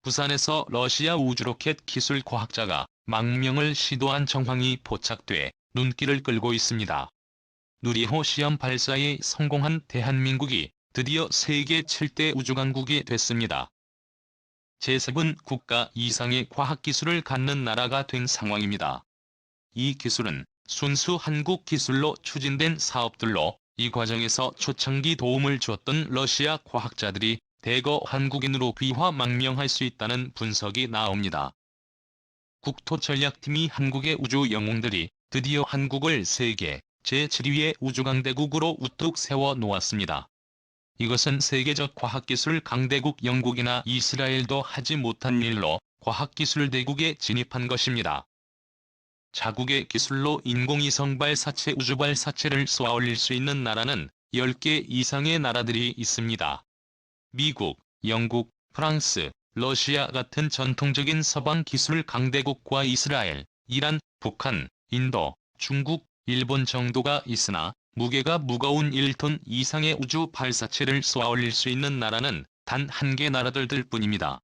부산에서 러시아 우주로켓 기술 과학자가 망명을 시도한 정황이 포착돼 눈길을 끌고 있습니다. 누리호 시험 발사에 성공한 대한민국이 드디어 세계 7대 우주강국이 됐습니다. 제7 국가 이상의 과학기술을 갖는 나라가 된 상황입니다. 이 기술은 순수 한국 기술로 추진된 사업들로 이 과정에서 초창기 도움을 주었던 러시아 과학자들이 대거 한국인으로 귀화 망명할 수 있다는 분석이 나옵니다. 국토전략팀이 한국의 우주 영웅들이 드디어 한국을 세계 제7위의 우주강대국으로 우뚝 세워 놓았습니다. 이것은 세계적 과학기술 강대국 영국이나 이스라엘도 하지 못한 일로 과학기술 대국에 진입한 것입니다. 자국의 기술로 인공위성 발사체 우주 발사체를 쏘아 올릴 수 있는 나라는 10개 이상의 나라들이 있습니다. 미국, 영국, 프랑스, 러시아 같은 전통적인 서방 기술 강대국과 이스라엘, 이란, 북한, 인도, 중국, 일본 정도가 있으나 무게가 무거운 1톤 이상의 우주 발사체를 쏘아 올릴 수 있는 나라는 단 1개 나라들들 뿐입니다.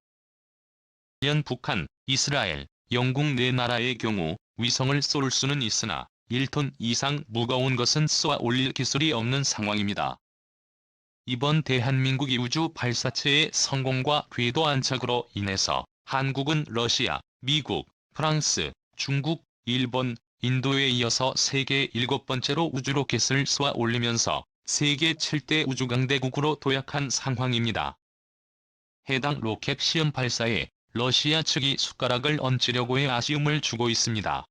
현 북한, 이스라엘, 영국 4나라의 경우 위성을 쏠 수는 있으나 1톤 이상 무거운 것은 쏘아 올릴 기술이 없는 상황입니다. 이번 대한민국이 우주 발사체의 성공과 궤도 안착으로 인해서 한국은 러시아, 미국, 프랑스, 중국, 일본, 인도에 이어서 세계 7번째로 우주로켓을 쏘아 올리면서 세계 7대 우주강대국으로 도약한 상황입니다. 해당 로켓 시험 발사에 러시아 측이 숟가락을 얹으려고의 아쉬움을 주고 있습니다.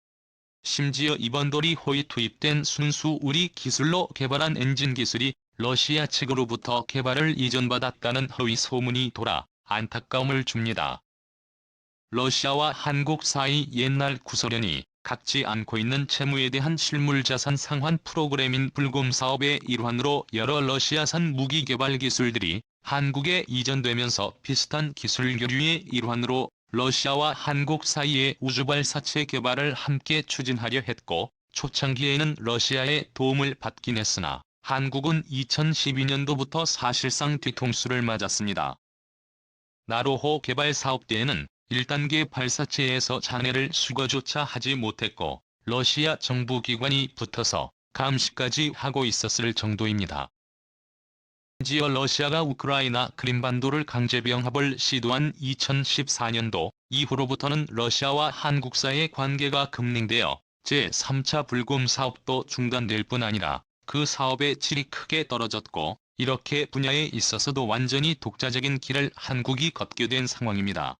심지어 이번 도리호에 투입된 순수 우리 기술로 개발한 엔진 기술이 러시아 측으로부터 개발을 이전받았다는 허위 소문이 돌아 안타까움을 줍니다. 러시아와 한국 사이 옛날 구소련이 갖지 않고 있는 채무에 대한 실물자산 상환 프로그램인 불금 사업의 일환으로 여러 러시아산 무기 개발 기술들이 한국에 이전되면서 비슷한 기술 교류의 일환으로 러시아와 한국 사이의 우주발사체 개발을 함께 추진하려 했고 초창기에는 러시아의 도움을 받긴 했으나 한국은 2012년도부터 사실상 뒤통수를 맞았습니다. 나로호 개발 사업 때에는 1단계 발사체에서 잔해를 수거조차 하지 못했고 러시아 정부 기관이 붙어서 감시까지 하고 있었을 정도입니다. 심지어 러시아가 우크라이나 크림반도를 강제병합을 시도한 2014년도 이후로부터는 러시아와 한국 사이의 관계가 급냉되어 제3차 불금 사업도 중단될 뿐 아니라 그 사업의 질이 크게 떨어졌고 이렇게 분야에 있어서도 완전히 독자적인 길을 한국이 걷게 된 상황입니다.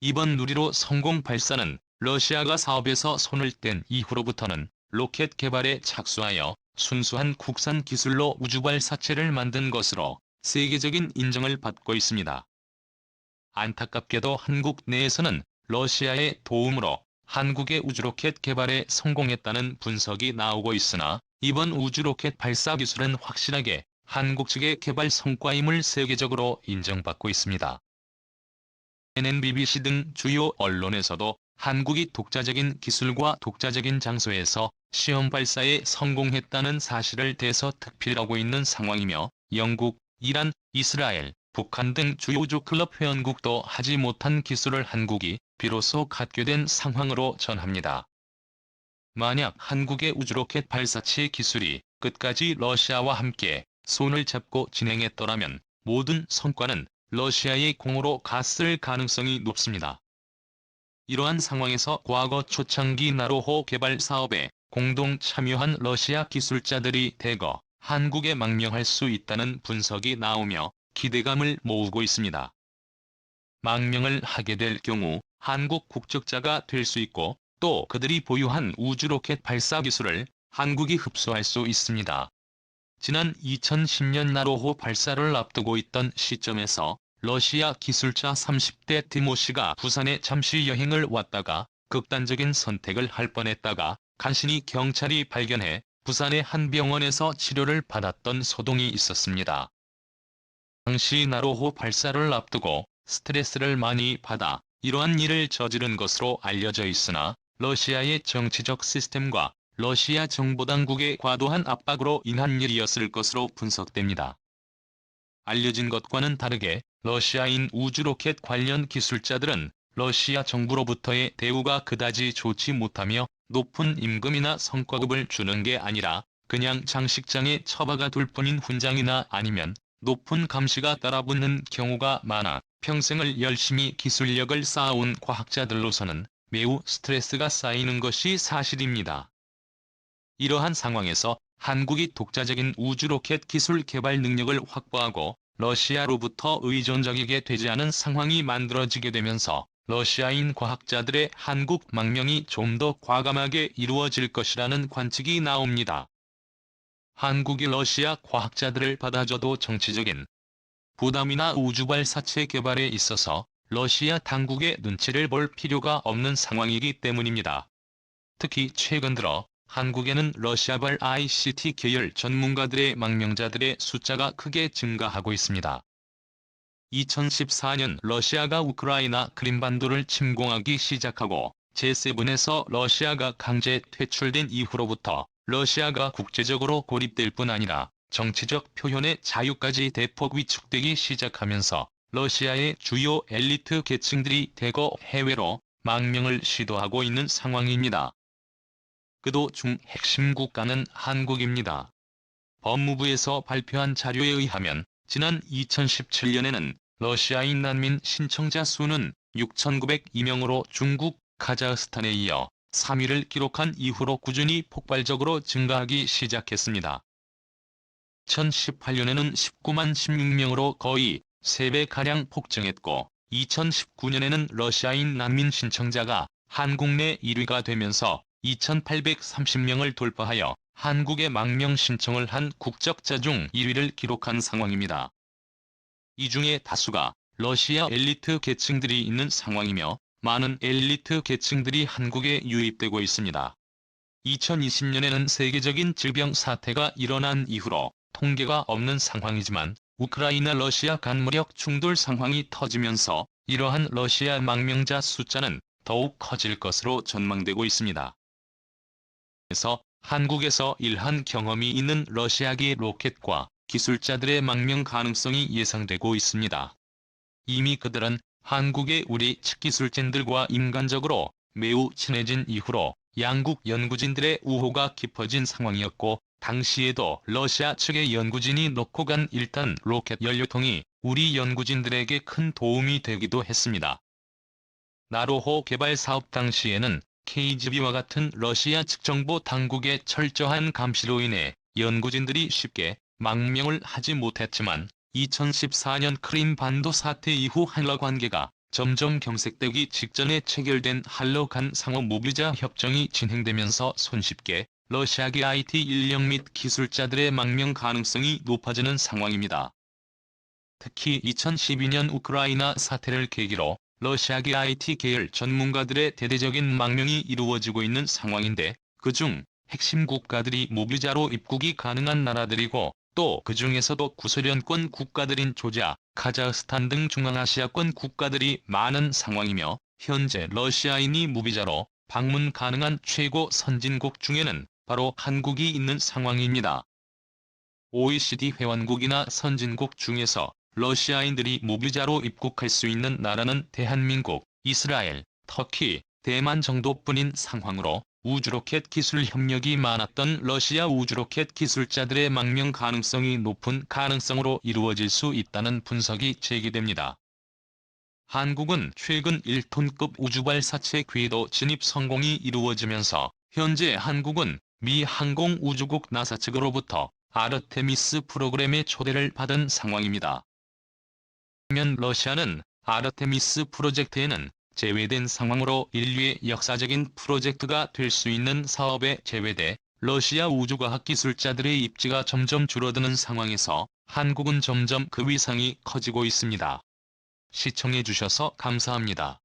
이번 누리호 성공 발사는 러시아가 사업에서 손을 뗀 이후로부터는 로켓 개발에 착수하여 순수한 국산 기술로 우주발사체를 만든 것으로 세계적인 인정을 받고 있습니다. 안타깝게도 한국 내에서는 러시아의 도움으로 한국의 우주로켓 개발에 성공했다는 분석이 나오고 있으나 이번 우주로켓 발사 기술은 확실하게 한국 측의 개발 성과임을 세계적으로 인정받고 있습니다. NNBBC 등 주요 언론에서도 한국이 독자적인 기술과 독자적인 장소에서 시험 발사에 성공했다는 사실을 대서특필하고 있는 상황이며 영국, 이란, 이스라엘, 북한 등 주요 우주 클럽 회원국도 하지 못한 기술을 한국이 비로소 갖게 된 상황으로 전합니다. 만약 한국의 우주로켓 발사체 기술이 끝까지 러시아와 함께 손을 잡고 진행했더라면 모든 성과는 러시아의 공으로 갔을 가능성이 높습니다. 이러한 상황에서 과거 초창기 나로호 개발 사업에 공동 참여한 러시아 기술자들이 대거 한국에 망명할 수 있다는 분석이 나오며 기대감을 모으고 있습니다. 망명을 하게 될 경우 한국 국적자가 될 수 있고 또 그들이 보유한 우주로켓 발사 기술을 한국이 흡수할 수 있습니다. 지난 2010년 나로호 발사를 앞두고 있던 시점에서 러시아 기술자 30대 디모시가 부산에 잠시 여행을 왔다가 극단적인 선택을 할 뻔했다가 간신히 경찰이 발견해 부산의 한 병원에서 치료를 받았던 소동이 있었습니다. 당시 나로호 발사를 앞두고 스트레스를 많이 받아 이러한 일을 저지른 것으로 알려져 있으나 러시아의 정치적 시스템과 러시아 정보당국의 과도한 압박으로 인한 일이었을 것으로 분석됩니다. 알려진 것과는 다르게 러시아인 우주로켓 관련 기술자들은 러시아 정부로부터의 대우가 그다지 좋지 못하며 높은 임금이나 성과급을 주는 게 아니라 그냥 장식장에 처박아 둘 뿐인 훈장이나 아니면 높은 감시가 따라붙는 경우가 많아 평생을 열심히 기술력을 쌓아온 과학자들로서는 매우 스트레스가 쌓이는 것이 사실입니다. 이러한 상황에서 한국이 독자적인 우주로켓 기술 개발 능력을 확보하고 러시아로부터 의존적이게 되지 않은 상황이 만들어지게 되면서 러시아인 과학자들의 한국 망명이 좀 더 과감하게 이루어질 것이라는 관측이 나옵니다. 한국이 러시아 과학자들을 받아줘도 정치적인 부담이나 우주발사체 개발에 있어서 러시아 당국의 눈치를 볼 필요가 없는 상황이기 때문입니다. 특히 최근 들어 한국에는 러시아발 ICT 계열 전문가들의 망명자들의 숫자가 크게 증가하고 있습니다. 2014년 러시아가 우크라이나 크림반도를 침공하기 시작하고 G7에서 러시아가 강제 퇴출된 이후로부터 러시아가 국제적으로 고립될 뿐 아니라 정치적 표현의 자유까지 대폭 위축되기 시작하면서 러시아의 주요 엘리트 계층들이 대거 해외로 망명을 시도하고 있는 상황입니다. 그도 중 핵심 국가는 한국입니다. 법무부에서 발표한 자료에 의하면 지난 2017년에는 러시아인 난민 신청자 수는 6,902명으로 중국, 카자흐스탄에 이어 3위를 기록한 이후로 꾸준히 폭발적으로 증가하기 시작했습니다. 2018년에는 19만 16명으로 거의 3배가량 폭증했고 2019년에는 러시아인 난민 신청자가 한국 내 1위가 되면서 2,830명을 돌파하여 한국에 망명 신청을 한 국적자 중 1위를 기록한 상황입니다. 이 중에 다수가 러시아 엘리트 계층들이 있는 상황이며 많은 엘리트 계층들이 한국에 유입되고 있습니다. 2020년에는 세계적인 질병 사태가 일어난 이후로 통계가 없는 상황이지만 우크라이나 러시아 간 무력 충돌 상황이 터지면서 이러한 러시아 망명자 숫자는 더욱 커질 것으로 전망되고 있습니다. 그래서 한국에서 일한 경험이 있는 러시아계 로켓과 기술자들의 망명 가능성이 예상되고 있습니다. 이미 그들은 한국의 우리 측기술진들과 인간적으로 매우 친해진 이후로 양국 연구진들의 우호가 깊어진 상황이었고 당시에도 러시아 측의 연구진이 놓고 간 1단 로켓 연료통이 우리 연구진들에게 큰 도움이 되기도 했습니다. 나로호 개발 사업 당시에는 KGB와 같은 러시아 측 정보 당국의 철저한 감시로 인해 연구진들이 쉽게 망명을 하지 못했지만 2014년 크림반도 사태 이후 한러 관계가 점점 경색되기 직전에 체결된 한러 간 상호 무비자 협정이 진행되면서 손쉽게 러시아계 IT 인력 및 기술자들의 망명 가능성이 높아지는 상황입니다. 특히 2012년 우크라이나 사태를 계기로 러시아계 IT 계열 전문가들의 대대적인 망명이 이루어지고 있는 상황인데 그중 핵심 국가들이 무비자로 입국이 가능한 나라들이고 또 그중에서도 구소련권 국가들인 조지아, 카자흐스탄 등 중앙아시아권 국가들이 많은 상황이며 현재 러시아인이 무비자로 방문 가능한 최고 선진국 중에는 바로 한국이 있는 상황입니다. OECD 회원국이나 선진국 중에서 러시아인들이 무비자로 입국할 수 있는 나라는 대한민국, 이스라엘, 터키, 대만 정도뿐인 상황으로 우주로켓 기술 협력이 많았던 러시아 우주로켓 기술자들의 망명 가능성이 높은 가능성으로 이루어질 수 있다는 분석이 제기됩니다. 한국은 최근 1톤급 우주발사체 궤도 진입 성공이 이루어지면서 현재 한국은 미 항공우주국 나사 측으로부터 아르테미스 프로그램의 초대를 받은 상황입니다. 반면 러시아는 아르테미스 프로젝트에는 제외된 상황으로 인류의 역사적인 프로젝트가 될 수 있는 사업에 제외돼 러시아 우주과학 기술자들의 입지가 점점 줄어드는 상황에서 한국은 점점 그 위상이 커지고 있습니다. 시청해주셔서 감사합니다.